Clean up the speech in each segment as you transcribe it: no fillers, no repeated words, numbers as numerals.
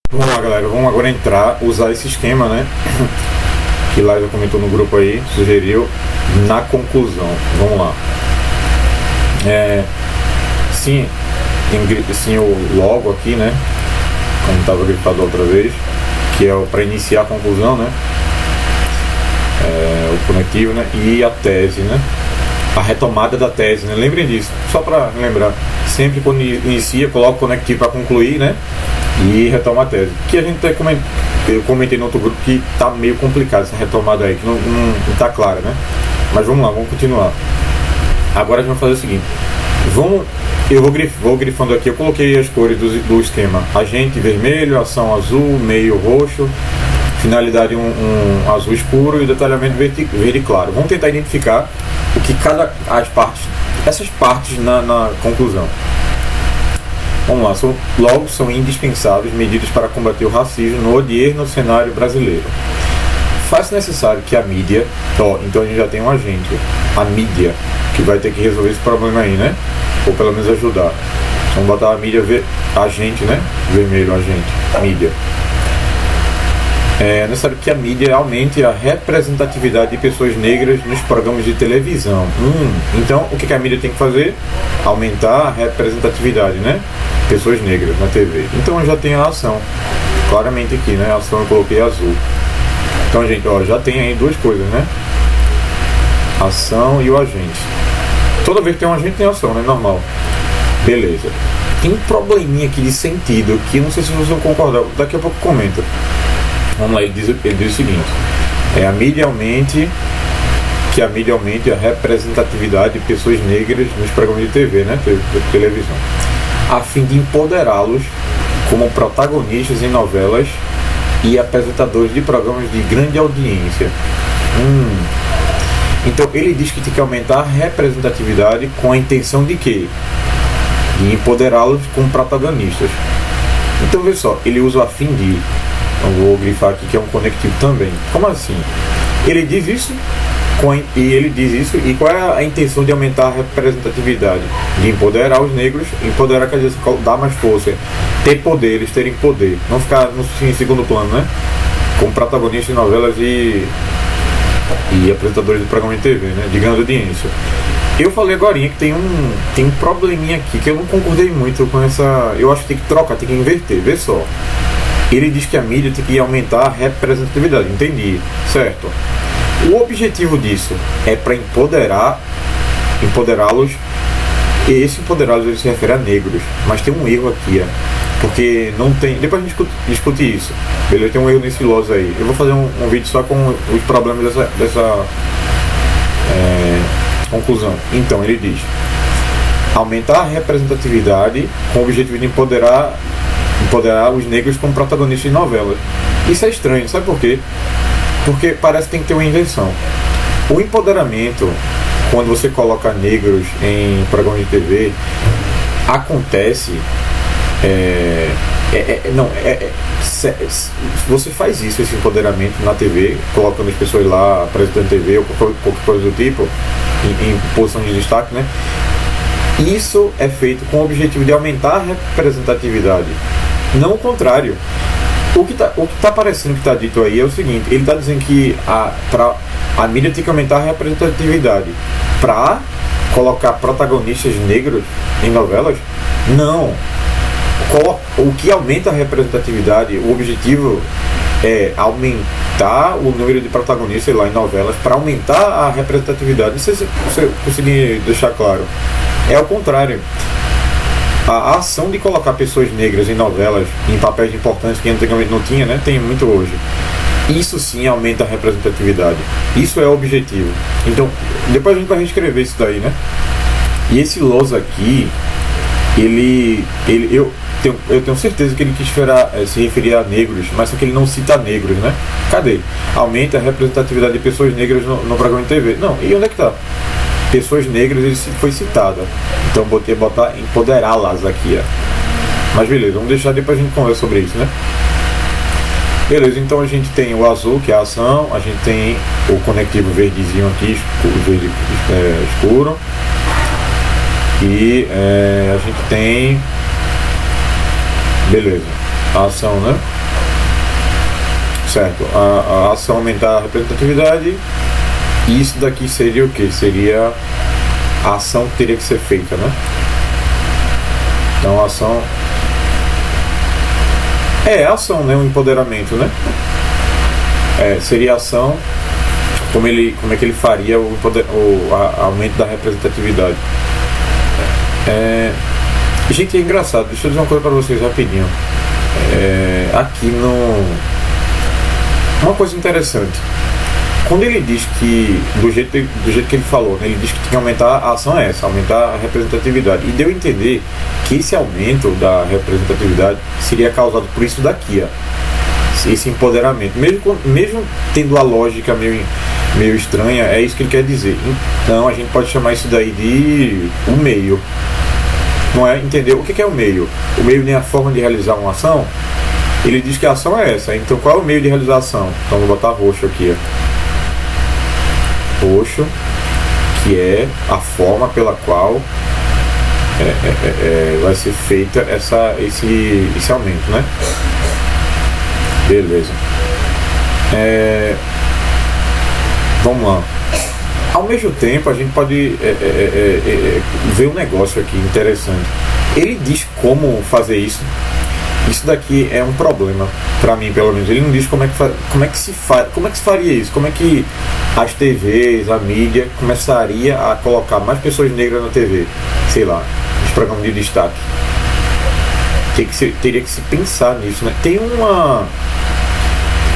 Vamos lá, galera, vamos agora usar esse esquema, né? Que lá já comentou no grupo aí, sugeriu na conclusão. Vamos lá. Sim, o logo aqui, né? Como estava grifado outra vez, que é para iniciar a conclusão, né? O conectivo, né? E a tese, né? A retomada da tese, né? Lembrem disso, só para lembrar. Sempre quando inicia, coloca o conectivo para concluir, né? E retoma a tese. Que a gente eu comentei no outro grupo que tá meio complicado essa retomada aí, que não tá clara, né? Mas vamos lá, vamos continuar. Agora a gente vai fazer o seguinte. Eu vou grifando aqui, eu coloquei as cores do esquema. Agente vermelho, ação azul, meio roxo, finalidade um azul escuro e o detalhamento verde claro. Vamos tentar identificar o que essas partes na conclusão. Vamos lá, são indispensáveis medidas para combater o racismo no cenário brasileiro. Faz negessário que a mídia, então a gente já tem um agente, a mídia, que vai ter que resolver esse problema aí, né? Ou pelo menos ajudar. Vamos botar a mídia, agente, né? Vermelho, agente, mídia. É necessário que a mídia aumente a representatividade de pessoas negras nos programas de televisão. Então, o que a mídia tem que fazer? Aumentar a representatividade, né? Pessoas negras na TV. Então, já tem a ação. Claramente aqui, né? A ação eu coloquei azul. Então, gente, já tem aí duas coisas, né? Ação e o agente. Toda vez que tem um agente, tem ação, né? Normal. Beleza. Tem um probleminha aqui de sentido que não sei se vocês vão concordar. Daqui a pouco comenta. Vamos lá, ele diz o seguinte: a mídia aumente a representatividade de pessoas negras nos programas de TV, né? Televisão, a fim de empoderá-los como protagonistas em novelas e apresentadores de programas de grande audiência. Então ele diz que tem que aumentar a representatividade com a intenção de quê? De empoderá-los como protagonistas. Então veja só, ele usa a fim de. Eu vou grifar aqui que é um conectivo também. Como assim? Ele diz isso e qual é a intenção de aumentar a representatividade? De empoderar os negros. Empoderar quer dizer dar mais força, ter poder, eles terem poder, não ficar em segundo plano, né? Como protagonistas de novelas e apresentadores de programa de TV, né? De grande audiência. Eu falei agora que tem um probleminha aqui que eu não concordei muito com essa. Eu acho que tem que trocar, tem que inverter, vê só. Ele diz que a mídia tem que aumentar a representatividade, entendi, certo? O objetivo disso é para empoderá-los, e esse empoderá-los ele se refere a negros, mas tem um erro aqui, porque não tem, depois a gente discute isso, beleza? Tem um erro nesse loss aí, eu vou fazer um vídeo só com os problemas dessa conclusão. Então ele diz, aumentar a representatividade com o objetivo de empoderar os negros como protagonistas de novelas. Isso é estranho, sabe por quê? Porque parece que tem que ter uma invenção. O empoderamento, quando você coloca negros em programas de TV, acontece. Você faz isso, esse empoderamento na TV, colocando as pessoas lá, apresentando TV ou qualquer coisa do tipo, em posição de destaque, né? Isso é feito com o objetivo de aumentar a representatividade, não o contrário. O que tá parecendo que está dito aí é o seguinte: ele está dizendo que a mídia tem que aumentar a representatividade para colocar protagonistas negros em novelas? Não. O que aumenta a representatividade, o objetivo é aumentar o número de protagonistas lá em novelas para aumentar a representatividade. Não sei se você conseguir deixar claro. É o contrário. A ação de colocar pessoas negras em novelas, em papéis importantes que antigamente não tinha, né? Tem muito hoje. Isso sim aumenta a representatividade. Isso é o objetivo. Então, depois a gente vai reescrever isso daí, né? E esse loss aqui, eu tenho certeza que ele quis se referir a negros, mas só que ele não cita negros, né? Cadê? Aumenta a representatividade de pessoas negras no programa de TV. Não, e onde é que tá? Pessoas negras, ele foi citada. Então botar empoderá-las aqui, Mas beleza, vamos deixar depois a gente conversa sobre isso, né? Beleza, então a gente tem o azul, que é a ação, a gente tem o conectivo verdezinho aqui, verde escuro, e a gente tem... Beleza. a ação, né? Certo, a ação aumentar a representatividade. Isso daqui seria o que? Seria a ação que teria que ser feita, né? Então a ação a ação, né? O empoderamento, né? Seria a ação. Como é que ele faria o aumento da representatividade? Gente, é engraçado. Deixa eu dizer uma coisa para vocês rapidinho. Aqui uma coisa interessante. Quando ele diz que, do jeito que ele falou, né, ele diz que tem que aumentar, a ação aumentar a representatividade. E deu a entender que esse aumento da representatividade seria causado por isso daqui, ó, esse empoderamento. Mesmo tendo a lógica meio estranha, é isso que ele quer dizer. Então a gente pode chamar isso daí de o meio. Não é? Entendeu? O que é o meio? O meio nem a forma de realizar uma ação. Ele diz que a ação é essa. Então qual é o meio de realização? Então vou botar roxo aqui, ó. Roxo, que é a forma pela qual vai ser feita esse aumento, né? Beleza. Vamos lá. Ao mesmo tempo, a gente pode ver um negócio aqui interessante. Ele diz como fazer isso. Isso daqui é um problema para mim, pelo menos. Ele não diz como é que se faria isso, como é que as TVs, a mídia começaria a colocar mais pessoas negras na TV, sei lá, nos programas de destaque. Teria que se pensar nisso, né? Tem uma...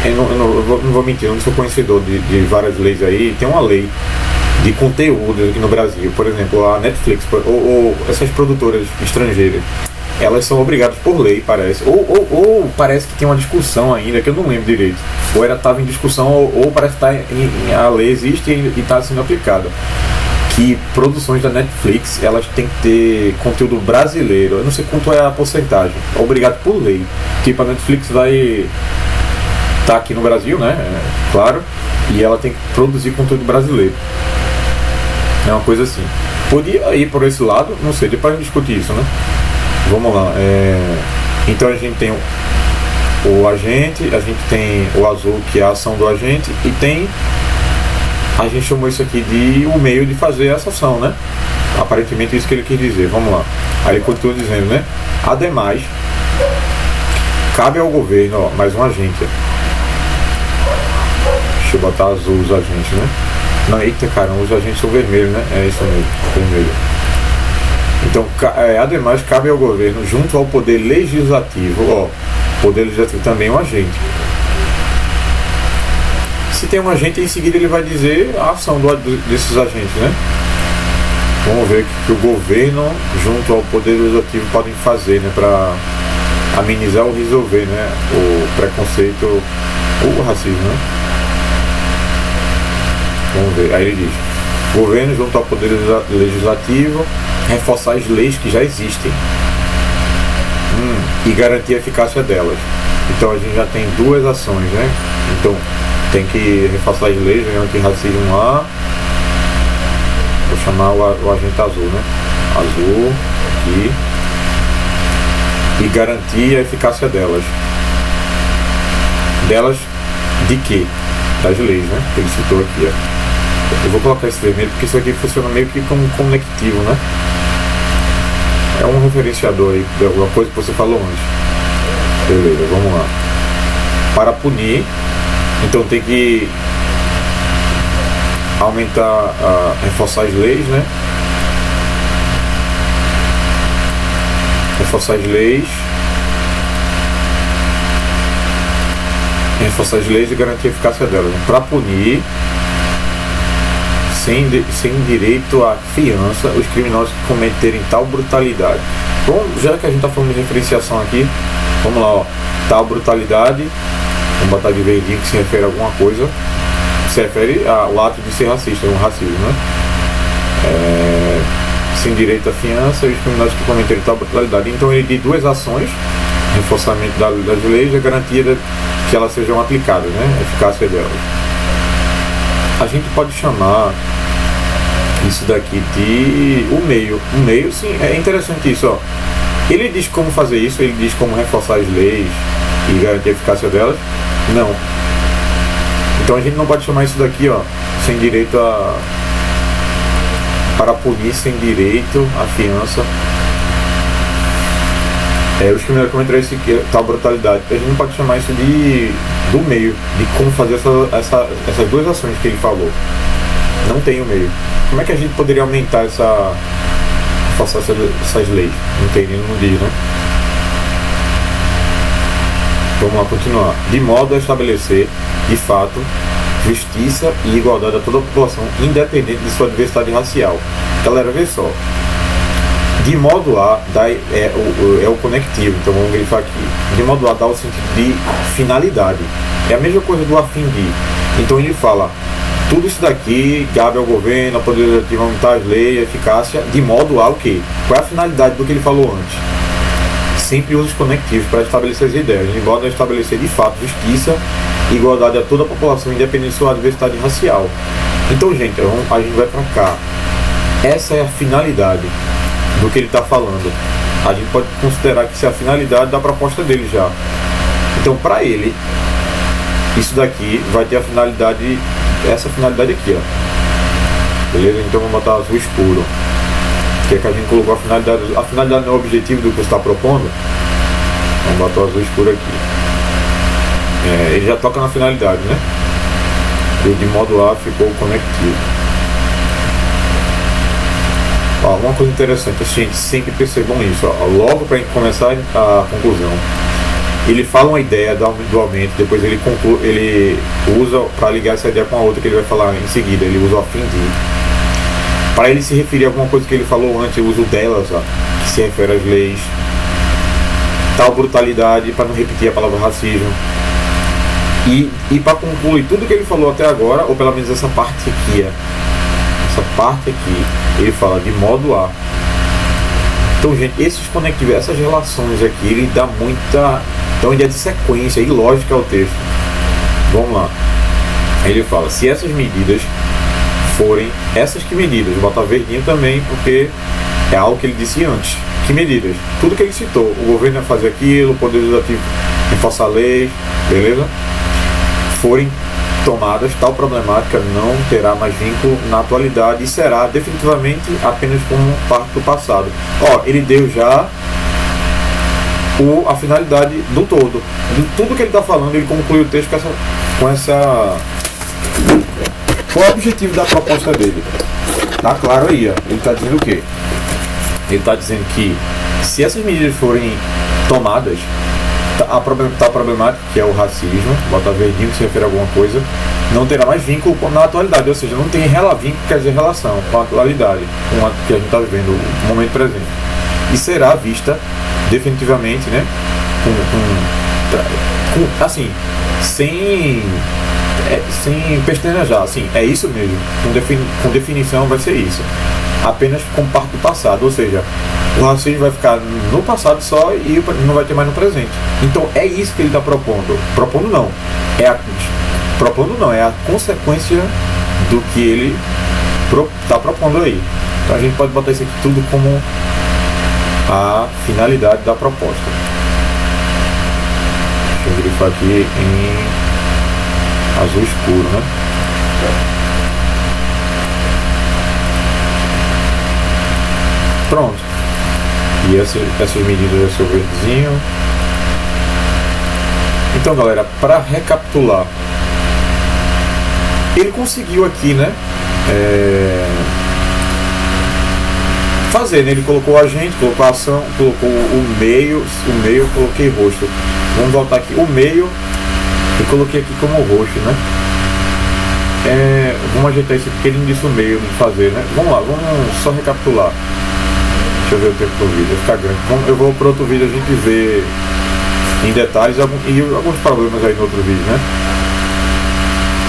Eu não vou mentir, eu não sou conhecedor de várias leis aí. Tem uma lei de conteúdo aqui no Brasil, por exemplo, a Netflix ou essas produtoras estrangeiras, elas são obrigadas por lei, parece. Ou parece que tem uma discussão ainda, que eu não lembro direito. Ou estava em discussão, ou parece que a lei existe e está sendo aplicada. Que produções da Netflix, elas têm que ter conteúdo brasileiro. Eu não sei quanto é a porcentagem. É obrigado por lei. Tipo, a Netflix vai estar aqui no Brasil, né? Claro. E ela tem que produzir conteúdo brasileiro. É uma coisa assim. Podia ir por esse lado, não sei, depois a gente discute isso, né? Vamos lá. Então a gente tem o agente, a gente tem o azul, que é a ação do agente, e tem, a gente chamou isso aqui de o meio de fazer essa ação, né? Aparentemente isso que ele quis dizer. Vamos lá. Aí ele continua dizendo, né? Ademais, cabe ao governo, ó, mais um agente. Deixa eu botar azul os agentes, né? Não, eita caramba, os agentes são vermelhos, né? É isso mesmo, vermelho. Então, ademais, cabe ao governo, junto ao poder legislativo, poder legislativo também é um agente. Se tem um agente, em seguida ele vai dizer a ação desses agentes, né? Vamos ver o que o governo, junto ao poder legislativo, podem fazer, né? Para amenizar ou resolver, né? O preconceito ou o racismo, né? Vamos ver, aí ele diz: governo, junto ao poder legislativo, reforçar as leis que já existem e garantir a eficácia delas. Então a gente já tem duas ações, né? Então tem que reforçar as leis, né? Antirracismo lá. Vou chamar o agente azul, né? Azul aqui. E garantir a eficácia delas. Delas de quê? Das leis, né? Que ele citou aqui, ó. Eu vou colocar esse vermelho porque isso aqui funciona meio que como um conectivo, né? É um referenciador aí de alguma coisa que você falou antes. Beleza, vamos lá. Para punir, então tem que aumentar, reforçar as leis, né? Reforçar as leis. Reforçar as leis e garantir a eficácia delas. Para punir, sem direito à fiança, os criminosos que cometerem tal brutalidade. Bom, já que a gente está falando de referenciação aqui, vamos lá, ó. Tal brutalidade, vamos botar de verdinho que se refere a alguma coisa, se refere ao ato de ser racista, um racismo, né? Sem direito à fiança, os criminosos que cometerem tal brutalidade. Então ele diz duas ações: reforçamento das leis e a garantia que elas sejam aplicadas, né? A eficácia delas. A gente pode chamar isso daqui de o meio. O meio, sim, é interessante isso, ó. Ele diz como fazer isso, ele diz como reforçar as leis e garantir a eficácia delas? Não. Então a gente não pode chamar isso daqui, ó, sem direito a... para punir sem direito à fiança. Os criminosos cometeram esse tal brutalidade. A gente não pode chamar isso do meio, de como fazer essas duas ações que ele falou. Não tem o meio. Como é que a gente poderia aumentar essas leis? Não tem, ele não diz, né? Vamos lá continuar. De modo a estabelecer, de fato, justiça e igualdade a toda a população, independente de sua diversidade racial. Galera, vê só. De modo a é o conectivo, então vamos grifar aqui. De modo a dá o sentido de finalidade. É a mesma coisa do a fim de. Então ele fala, tudo isso daqui cabe ao governo, ao poder legislativo aumentar as leis, a eficácia, de modo a o quê? Qual é a finalidade do que ele falou antes? Sempre usa os conectivos para estabelecer as ideias, de modo a estabelecer de fato justiça e igualdade a toda a população, independente de sua diversidade racial. Então, gente, a gente vai para cá. Essa é a finalidade do que ele está falando. A gente pode considerar que isso é a finalidade da proposta dele já. Então, para ele, isso daqui vai ter a finalidade, essa finalidade aqui, ó. Beleza? Então vamos botar azul escuro, que é que a gente colocou a finalidade. A finalidade não é o objetivo do que você está propondo. Vamos botar o azul escuro aqui. Ele já toca na finalidade, né? E de modo A ficou conectivo. Ó, uma coisa interessante, gente, sempre percebam isso, ó, logo para começar a conclusão. Ele fala uma ideia do aumento, depois ele usa para ligar essa ideia com a outra que ele vai falar em seguida, ele usa o a fim de. Para ele se referir a alguma coisa que ele falou antes, ele usa o delas, ó, que se refere às leis. Tal brutalidade, para não repetir a palavra racismo. E para concluir tudo que ele falou até agora, ou pelo menos essa parte aqui, essa parte aqui, ele fala de modo a. Então, gente, esses conectivos, essas relações aqui, ele dá muita ideia de sequência e lógica ao texto. Vamos lá. Ele fala, se essas medidas forem, essas que medidas, bota verdinho também, porque é algo que ele disse antes. Que medidas? Tudo que ele citou, o governo vai fazer aquilo, o poder legislativo reforçar leis, beleza? Forem tomadas, tal problemática não terá mais vínculo na atualidade e será definitivamente apenas como parte do passado. Ó, ele deu já a finalidade do todo. De tudo que ele está falando, ele conclui o texto com essa. Qual é o objetivo da proposta dele? Tá claro aí, ó. Ele está dizendo o quê? Ele está dizendo que se essas medidas forem tomadas, a problemática, que é o racismo, bota verdinho que se refere a alguma coisa, não terá mais vínculo na atualidade, ou seja, não tem vínculo, quer dizer relação com a atualidade, com a que a gente está vivendo, o momento presente. E será vista definitivamente, né, assim, sem pestanejar, assim, é isso mesmo, com definição vai ser isso, apenas como parte do passado, ou seja, o racismo vai ficar no passado só e não vai ter mais no presente. Então é isso que ele está propondo. Propondo não, é a consequência do que ele está propondo aí. Então a gente pode botar isso aqui tudo como a finalidade da proposta. Deixa eu grifar aqui em azul escuro, né? Pronto. E essas medidas é seu verdezinho. Então, galera, para recapitular, ele conseguiu aqui, né, fazer, né? Ele colocou a gente, colocou a ação, colocou o meio, eu coloquei roxo. Vamos voltar aqui, o meio eu coloquei aqui como roxo, né? Vamos ajeitar isso porque ele não disse o meio de fazer, né? Vamos lá, vamos só recapitular. Deixa eu ver o tempo do vídeo, vai ficar grande. Eu vou para outro vídeo, a gente vê em detalhes e alguns problemas aí no outro vídeo, né?